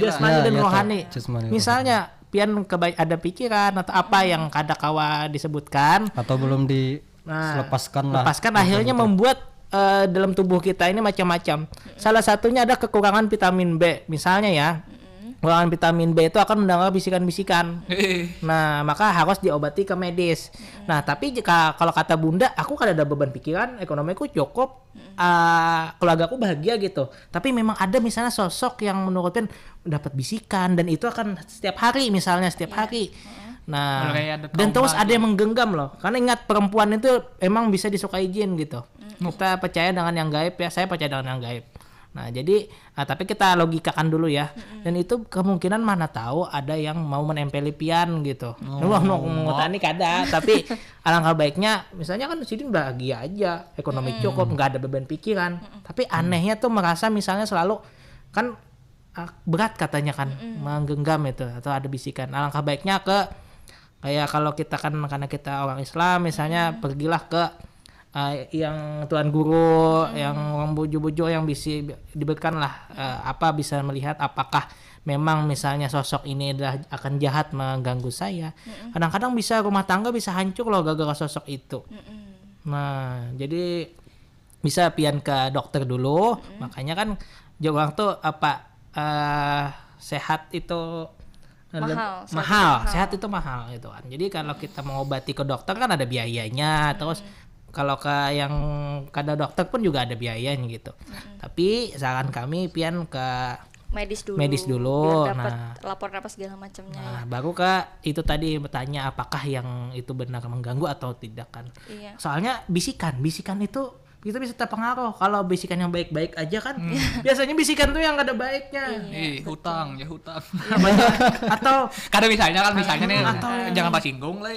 rohani. Misalnya pian ada pikiran atau apa yang kada kawa disebutkan atau belum lepaskan akhirnya membuat dalam tubuh kita ini macam-macam. Salah satunya ada kekurangan vitamin B misalnya ya. Kekurangan vitamin B itu akan mendengar bisikan-bisikan. Nah, maka harus diobati ke medis. Nah, tapi kalau kata Bunda, aku kan ada beban pikiran, ekonomiku cukup, keluargaku bahagia gitu. Tapi memang ada misalnya sosok yang menurutkan dapat bisikan dan itu akan setiap hari. Nah, dan terus ada yang menggenggam loh. Karena ingat perempuan itu emang bisa disukai jin gitu. Kita percaya dengan yang gaib ya, saya percaya dengan yang gaib. Nah, jadi tapi kita logikakan dulu ya. Dan itu kemungkinan mana tahu ada yang mau menempeli pian gitu. Mau tani kada, tapi alangkah baiknya misalnya kan Sidin bahagia aja, ekonomi cukup, nggak ada beban pikiran. Tapi anehnya tuh merasa misalnya selalu kan berat katanya kan, menggenggam itu atau ada bisikan. Alangkah baiknya kayak kalau kita kan karena kita orang Islam misalnya pergilah ke yang tuan guru, yang orang bojo-bojo yang bisa diberikan lah bisa melihat apakah memang misalnya sosok ini akan jahat mengganggu saya. Kadang-kadang bisa rumah tangga bisa hancur loh gara-gara sosok itu. Nah, jadi bisa pian ke dokter dulu. Makanya kan orang tuh sehat itu mahal. Sehat itu mahal gitu kan. Jadi kalau kita mengobati ke dokter kan ada biayanya, terus kalau yang kada dokter pun juga ada biayanya gitu. Tapi saran kami pian ke medis dulu biar dapat laporan apa segala macamnya. Nah, baru itu tadi bertanya apakah yang itu benar mengganggu atau tidak kan. Iya. Soalnya bisikan itu bisa terpengaruh. Kalau bisikan yang baik-baik aja kan biasanya bisikan tuh yang ada baiknya. Hutang. Atau karena misalnya nih jangan pasinggung lah.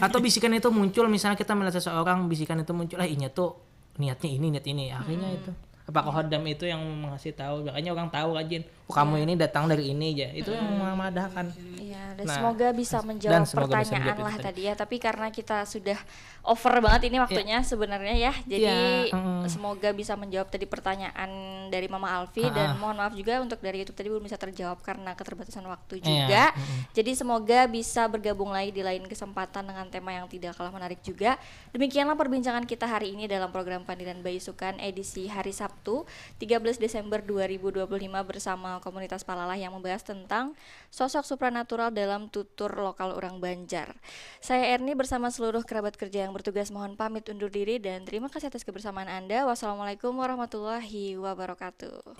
Atau bisikan itu muncul misalnya kita melihat seseorang, bisikan itu muncul ini tuh niatnya ini niat ini. Akhirnya itu apakah Khodam itu yang mengasih tahu, makanya orang tahu rajin kamu ini datang dari ini aja, itu yang memadahkan. Iya, dan semoga bisa menjawab pertanyaan lah tadi ya, tapi karena kita sudah over banget ini waktunya sebenarnya ya, jadi semoga bisa menjawab tadi pertanyaan dari Mama Alfi, dan mohon maaf juga untuk dari YouTube tadi belum bisa terjawab karena keterbatasan waktu juga. Jadi semoga bisa bergabung lagi di lain kesempatan dengan tema yang tidak kalah menarik juga. Demikianlah perbincangan kita hari ini dalam program Pandiran Bayi Sukan edisi hari Sabtu 13 Desember 2025 bersama komunitas Palalah yang membahas tentang sosok supranatural dalam tutur lokal orang Banjar. Saya Erni bersama seluruh kerabat kerja yang bertugas mohon pamit undur diri dan terima kasih atas kebersamaan Anda. Wassalamualaikum warahmatullahi wabarakatuh.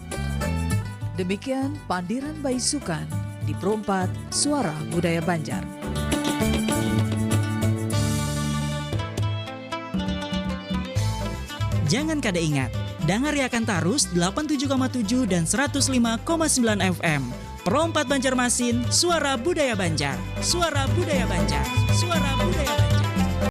Demikian Pandiran Bayi Sukan di Pro 4 Suara Budaya Banjar. Jangan kada ingat, dengar Yakan Tarus 87,7 dan 105,9 FM. Pro 4 Banjarmasin, Suara Budaya Banjar. Suara Budaya Banjar. Suara Budaya Banjar.